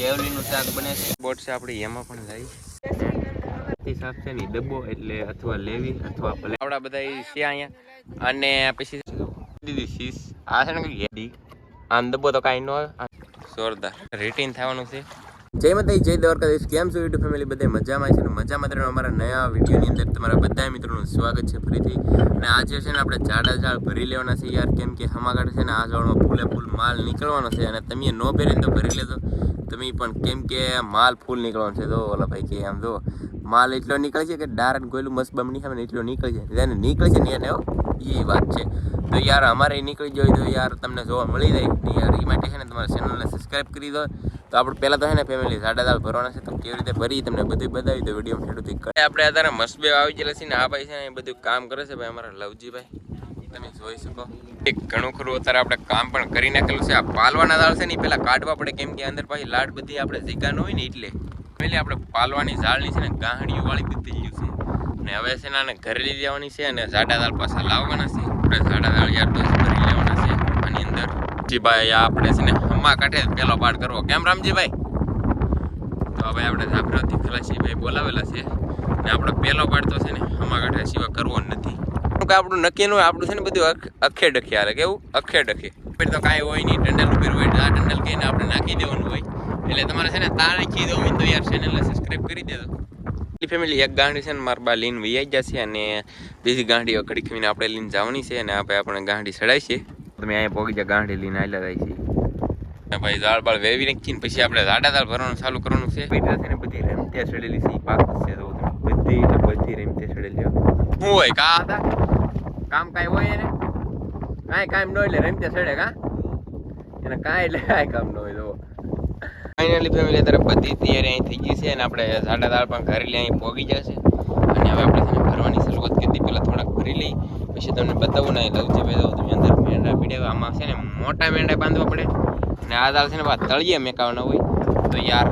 કેવલીનું શાક બને છે. બોટ છે આપણી એમાં પણ જાય શાક છે ને ડબ્બો એટલે અથવા લેવી અથવા ભલે આવડા બધા છે અહીંયા. અને પછી દીદી શીશ આ છે ને કઈ આમ ડબ્બો તો કાંઈ ન હોય. જોરદાર રેટિંગ થવાનું છે. જય માતા જય દ્વારકાધીશ. કેમ છો યુટ્યુબ ફેમિલી? બધા મજામાં છે ને મજામાં રહેવાનું. અમારા નયા વિડીયોની અંદર તમારા બધા મિત્રોનું સ્વાગત છે ફરીથી. અને આજે છે ને આપણે ઝાડ ભરી લેવાના છે યાર, કેમ કે હમાગાડે છે ને આ ઝાડમાં ફૂલ માલ નીકળવાનો છે. અને તમે ન ભરીને તો ભરી લેજો તમે પણ, કેમ કે માલ ફૂલ નીકળવાનો છે. તો ઓલા ભાઈ કે આમ જો માલ એટલો નીકળે છે કે ડાયરેક્ટ ગોયલું મસ્ત બમ નહીં આવે ને એટલો નીકળે છે. જેને નીકળે છે ને એને એ વાત છે. તો યાર અમારે નીકળી જાય તો યાર તમને જોવા મળી જાય ને યાર. એ માટે છે ને તમારા ચેનલને સબસ્ક્રાઈબ કરી દો. તો આપણે પહેલાં તો છે ને ફેમિલી ઝાડા ભરવાના છે. તો કેવી રીતે ભરી તમને બધું બતાવી તો વિડીયો ખેડૂતી કરે. આપણે અત્યારે મસબે આવી ગયેલા છે ને આ ભાઈ છે ને એ બધું કામ કરે છે ભાઈ, અમારા લવજીભાઈ તમે જોઈ શકો. એક ઘણું ખરું અત્યારે આપણે કામ પણ કરી નાખેલું છે. આ પાલવાના ઝાડ છે ને એ પહેલાં કાઢવા પડે, કેમ કે અંદર પાછી લાડ બધી આપણે જગ્યા ન હોય ને એટલે પહેલી આપણે પાલવાની ઝાડની છે ને ગાંહડીઓ વાળી બધી ગયું છે. અને હવે છે ને આને ઘરે લઈ જવાની છે અને ઝાડા દાળ પાછા લાવવાના છે. આપણે ઝાડા દાળ યાર દોસ્ત ભરી લેવાના છે આની અંદર. ભાઈ આપણે છે ને હમા કાંઠે પેલો પાઠ કરવો. કેમ રામજીભાઈ? તો હવે આપણે ઝાપરાથી ખલાસીભાઈ બોલાવેલા છે ને આપણે પેલો પાઠ તો છે ને હમા કાંઠે સિવાય કરવો નથી. આપણું નક્કી ન હોય, આપણું છે ને બધું અખે ડખે હાલે. કેવું અખે ડખે તો કાંઈ હોય નહીં. ટંડલ ઉપર હોય આ ટંડલ કહીને આપણે નાખી દેવાનું હોય. એટલે તમારે છે ને તાર નાખી દેવું હોય તો યાર ચેનલને સબસ્ક્રાઈબ કરી દેજો. ફેમિલી એક ગાંઠી છે ને મારા બા લીન વૈયા જશે અને બીજી ગાંઠી ઘડી ખીને આપણે લઈને જવાની છે. અને આપણે ગાંઠી ચડાવી છે. તમે અહીંયા પહોંચી જાય ગાંઠી લઈને આવેલા જાય છે ભાઈ. દાળ બાળ વેવી નાખીને પછી આપણે ઝાડા દાળ ભરવાનું ચાલુ કરવાનું છે. બેઠા છે ને બધી રમત્યા ચડેલી છે. પાક છે તો બધી રમત્યા ચડેલી શું હોય કા હતા કામ કાંઈ હોય એને કાંઈ કામ ન હોય એટલે રમત્યા ચડે કા એને કાંઈ એટલે કાંઈ કામ ન હોય. તો ફાઇનલી ફેમિલી અત્યારે બધી તૈયારી અહીં થઈ ગઈ છે અને આપણે ઝાડા દાળ પણ ઘરે લઈ અહીં પહોંચી જશે. અને હવે આપણે તેને ભરવાની શરૂઆત કરી દઈએ. પહેલાં થોડાક ભરી લઈ પછી તમને બતાવું ને લવજી ભાઈ તમે અંદર મેંડા પીડ્યા. આમાં છે ને મોટા મેંડા બાંધવા પડે અને આ દાળ છે ને તળીએ મેકાવાના હોય. તો યાર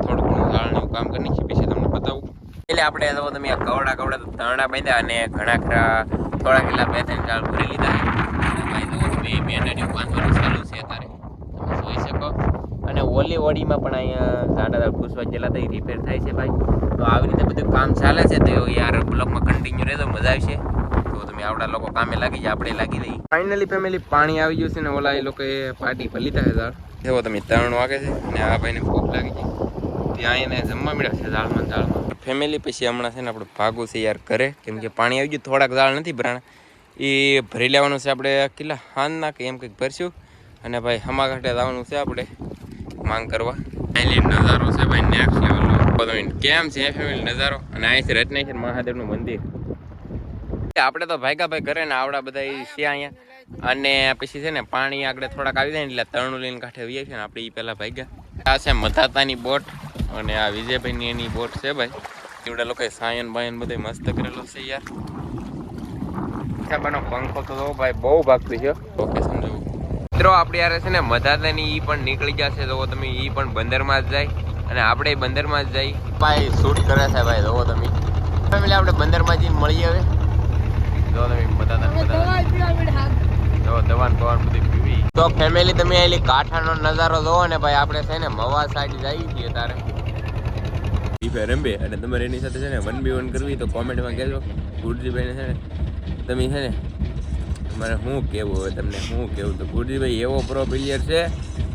થોડું ઘણું દાળનું કામ કરી નાખીએ પછી તમને બતાવું. એટલે આપણે તો તમે આ કવડા તરણા બાંધ્યા અને ઘણા ખરા થોડા કેટલા 2-3 દાળ ભરી લીધા. ભાઈ તો બે મેંડાની બાંધવાનું ચાલુ છે અત્યારે તમે જોઈ શકો. અને ઓલી ઓડીમાં પણ અહીંયા ઝાડા દાળ પૂછવા ગયેલા હતા, રિપેર થાય છે ભાઈ. તો આવી રીતે બધું કામ ચાલે છે. તો યાર બ્લોગમાં કન્ટિન્યુ રહેતો મજા આવશે. તો તમે આવડા લોકો કામે લાગી જાય, આપણે લાગી દઈએ. ફાઇનલી ફેમિલી પાણી આવી ગયું છે ને ઓલા એ લોકોએ પાર્ટી ભલી થાય દાળ એવો તમે 3 વાગે છે અને આ ભાઈને ભૂખ લાગી ગઈ ત્યાં એને જમવા મળ્યા છે દાળમાં ફેમિલી. પછી હમણાં છે ને આપણે ભાગવું છે યાર ઘરે, કેમ કે પાણી આવી ગયું. થોડાક દાળ નથી ભરાણા એ ભરી લેવાનું છે આપણે. કેટલા હાંજના કે એમ કંઈક ભરશું અને ભાઈ હમા કાંઠે જવાનું છે આપણે માંગ કરવા. નજારો છે ભાઈ નેક્સ્ટ લેવલ. કેમ છે ફેમિલી નજારો? અને અહીંથી રત્નેશ્વર મહાદેવનું મંદિર. આપણે તો ભાગ્યા ભાઈ ઘરે ને આવડા બધા છે અહીંયા. અને પછી છે ને પાણી આગળ થોડાક આવી જાય ને એટલે તરણું લઈને કાંઠે વીએ છે ને આપણે એ પહેલાં ભાગ્યા. આ છે મધાતાની બોટ અને આ વિજયભાઈની એની બોટ છે ભાઈ. એવડા લોકોએ સાયન બાયન બધે મસ્ત કરેલો છે યાર. પંખો તો ભાઈ બહુ ભાગતું છે. ઓકે સમજાવું મિત્રો આપણે યાર છે ને મધાતાની ઈ પણ નીકળી જશે. તો તમે ઈ પણ બંદરમાં જ જાય અને આપણે બંદરમાં જ જઈ ભાઈ શૂટ કરે છે ભાઈ. જોવો તમે ફેમિલી આપણે બંદરમાં જઈને મળીએ હવે. તો ફેમિલી તમે અહીં કાંઠાનો નજારો જોવો ને ભાઈ. આપણે છે ને મવા સાઈડ જઈએ છીએ તારે રંબે અને તમારે એની સાથે છે ને 1v1 કરવી તો કોમેન્ટમાં કહેજો. ગુરજીભાઈને છે ને તમે છે ને મારે શું કહેવું હવે તમને શું કહેવું. તો ગુરજીભાઈ એવો પ્રો પ્લેયર છે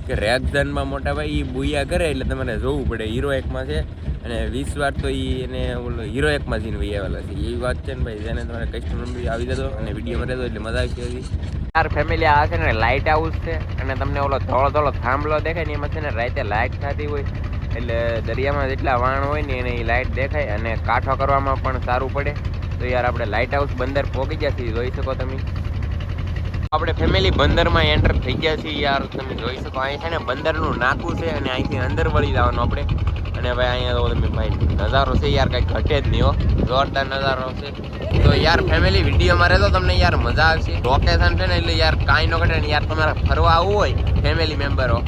કે રેગઝનમાં મોટા ભાઈ એ બુયા કરે એટલે તમારે જોવું પડે. હીરો એકમાં છે અને 20 વાર તો એને ઓલો હીરો એકમાં જઈને વહી આવેલા છે. એવી વાત છે ને ભાઈ. જેને તમારે કસ્ટમર બી આવી જતો અને વિડીયોમાં રહેતો એટલે મજા આવતી હતી યાર. ફેમિલી આ છે ને લાઇટ હાઉસ છે અને તમને ઓલો ધોળો થાંભલો દેખાય ને એમાં છે ને રાતે લાઇટ થતી હોય એટલે દરિયામાં જેટલા વાણ હોય ને એને એ લાઇટ દેખાય અને કાંઠો કરવામાં પણ સારું પડે. તો યાર આપણે લાઇટ હાઉસ બંદર પહોંચી ગયા છીએ, જોઈ શકો તમે. આપણે ફેમિલી બંદરમાં એન્ટર થઈ ગયા છીએ યાર. તમે જોઈ શકો અહીં છે ને બંદરનું નાકું છે અને અહીંથી અંદર વળી જવાનું આપણે. અને ભાઈ અહીંયા તો તમે ભાઈ નજારો છે યાર કંઈક ઘટે જ નહીં હો. જોરદાર નજારો છે. તો યાર ફેમિલી વિડીયોમાં રહેતો તમને યાર મજા આવશે. લોકેશન છે ને એટલે યાર કાંઈ ન ઘટે ને યાર. તમારે ફરવા આવવું હોય ફેમિલી મેમ્બરો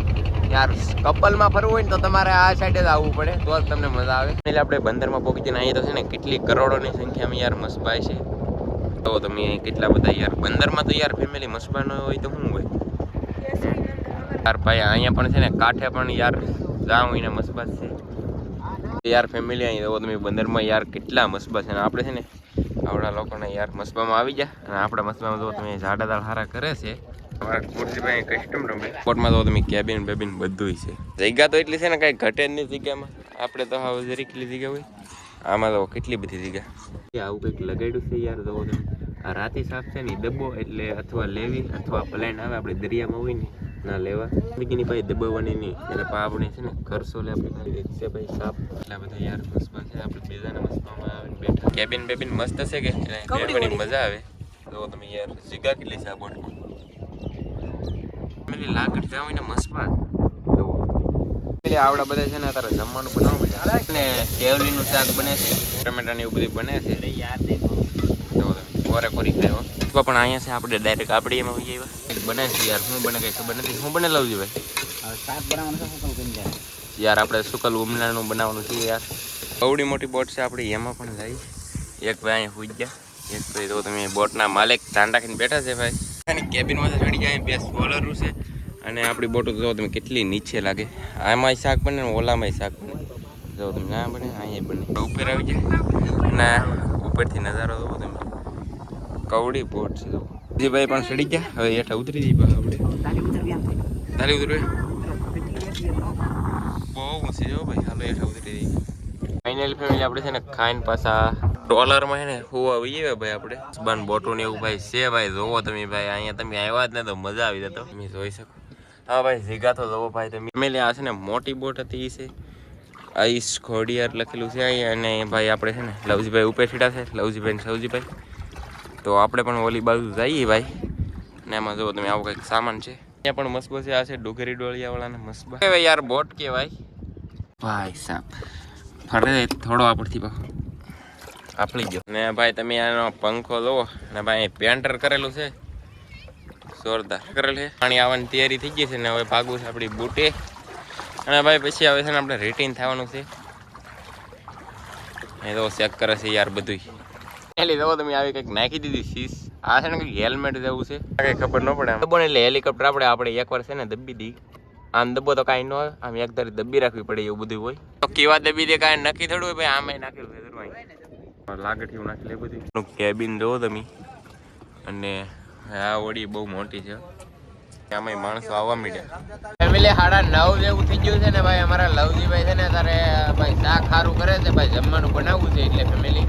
યાર કપલમાં ફરવું હોય ને તો તમારે આ સાઈડે જ આવવું પડે તો જ તમને મજા આવે. એટલે આપણે બંદરમાં પહોંચી જઈને અહીંયા તો છે ને કેટલી કરોડોની સંખ્યામાં યાર મસબાય છે. તો તમે કેટલા બધા યાર બંદરમાં તો યાર ફેમિલી મસબા ન હોય તો શું હોય યાર ભાઈ. અહીંયા પણ છે ને કાંઠે પણ યાર જાઉં એના મસ્બાસ છે યાર ફેમિલી. અહીં તો તમે બંદરમાં યાર કેટલા મસ્બા છે. અને આપણે છે ને આવડા લોકોને યાર મસ્બામાં આવી ગયા. અને આપણા મસ્બામાં તો તમે ઝાડા દાળ હારા કરે છે. અમારા કુર્સીભાઈ કસ્ટમ રમે કોર્ટમાં તો તમે કેબિન બેબિન બધું છે. જગ્યા તો એટલી છે ને કાંઈ ઘટે જ નહીં જગ્યામાં. આપણે તો હવે જરીકલી જગ્યા હોય, આમાં તો કેટલી બધી જગ્યા. આવું કંઈક લગાડ્યું છે યાર. તો તમે આ રાતી સાફ છે ને ડબ્બો એટલે અથવા લેવી અથવા પ્લેન આવે આપણે દરિયામાં હોય ને ના લેવા બીગીની ભાઈ દબાવવાની નહીં. એટલે આપણે છે ને ખર્ચો લે આપણે છે ભાઈ સાફ. એટલા બધા યાર મસ્બા છે. આપણે બીજાના મસ્બામાં આવીને બેઠા. કેબિન બેબિન મસ્ત છે કે બેઠવાની મજા આવે. તો તમે યાર જગ્યા કેટલી છે આ બોટમાં. લાકડ જાવ ને મસ્બા આવડા બધા છે ને અત્યારે જમવાનું બનાવવું પડે ને. કેવલીનું શાક બને છે, ટમેટાની એવું બધું બને છે. કોરે કોરી ખાયો પણ અહીંયા છે આપણે ડાયરેક્ટ આપણી એમાં હોઈ આવ્યા બને છે યાર. શું બને કઈ ખબર નથી. શું બને લાવજો ભાઈ શાક બનાવવાનું યાર. આપણે સુકલ ઉમલાનું બનાવવાનું છે યાર. કવડી મોટી બોટ છે આપણી એમાં પણ જાય. એક ભાઈ અહીંયા હોઈ ગયા. એક ભાઈ તો તમે બોટના માલિક ધ્યાન રાખીને બેઠા છે ભાઈ. અને કેબિનમાં ચડી જાય બે સોલરું છે. અને આપણી બોટો જો તમે કેટલી નીચે લાગે. આમાંય શાક બને ને ઓલામાંય શાક બને. જો તમે ના બને અહીંયા બને. ઉપર આવી જાય અને ઉપરથી નજારો જોવો તમે. કવડી બોટ છે જે ભાઈ પણ ચડી ગયા. હવે હેઠા ઉતરી જઈએ આપણે. તાલી ઉતરવે બહુ ઊંચી જો ભાઈ. હાલો હેઠા ઉતરી જઈએ. ફાઇનલ ફેમિલી આપણે છે ને ખાઈને પાછા ડોલરમાં છે ને હોવા આવીએ ભાઈ. આપણે બન બોટો ને એવું ભાઈ છે ભાઈ. જોવો તમે ભાઈ અહીંયા તમે આવ્યા જ ને તો મજા આવી જતો તમે જોઈ શકો. હા ભાઈ જગ્યા તો જોવો ભાઈ તમે. ફેમિલી આ છે ને મોટી બોટ હતી. એ છે આઈસ ખોડિયાર લખેલું છે અહીંયા. અને ભાઈ આપણે છે ને લવજીભાઈ ઉપર સીડા છે. લવજીભાઈ ને સવજીભાઈ. તો આપણે પણ ઓલી બાજુ જઈએ ભાઈ. ને એમાં જુઓ તમે આવું કંઈક સામાન છે. ત્યાં પણ મસ્બો છે. આ છે ડુગરી ડોળિયાવાળાને મસ્બા કહેવાય યાર. બોટ કહેવાય ભાઈ સાહેબ. ફરે થોડો આપણથી આપણી ગયો ને ભાઈ. તમે આનો પંખો જોવો ને ભાઈ પેન્ટર કરેલું છે જોરદાર કરેલું છે. પાણી આવવાની તૈયારી થઈ ગઈ છે ને હવે ભાગવું છે આપણી બૂટે. અને ભાઈ પછી આવે છે ને આપણે રિટર્ન થવાનું છે. એ તો ચેક કરે છે યાર બધું. એટલે જો તમે આવી કંઈક નાખી દીધી શીશ. આ છે ને કંઈક હેલ્મેટ જેવું છે. કંઈ ખબર ન પડે દબો ને. એટલે હેલિકોપ્ટર આપણે એકવાર છે ને દબી દી. આમ દબો તો કાંઈ ન હોય. આમ એક ધારી દબી રાખવી પડે એવું બધું હોય. તો કેવા દબી દે કાંઈ નક્કી થોડું હોય ભાઈ. આમે નાખેલું છે લાગઠિયું નાખી લે બધું. કેબિન જોવો તમે. અને આ ઓડી બહુ મોટી છે. આમાં માણસો આવવા માંડ્યા. ફેમિલી 9:30 જેવું થઈ ગયું છે ને ભાઈ. અમારા લવજીભાઈ છે ને તારે ભાઈ શાક સારું કરે છે ભાઈ. જમવાનું બનાવવું છે એટલે ફેમિલી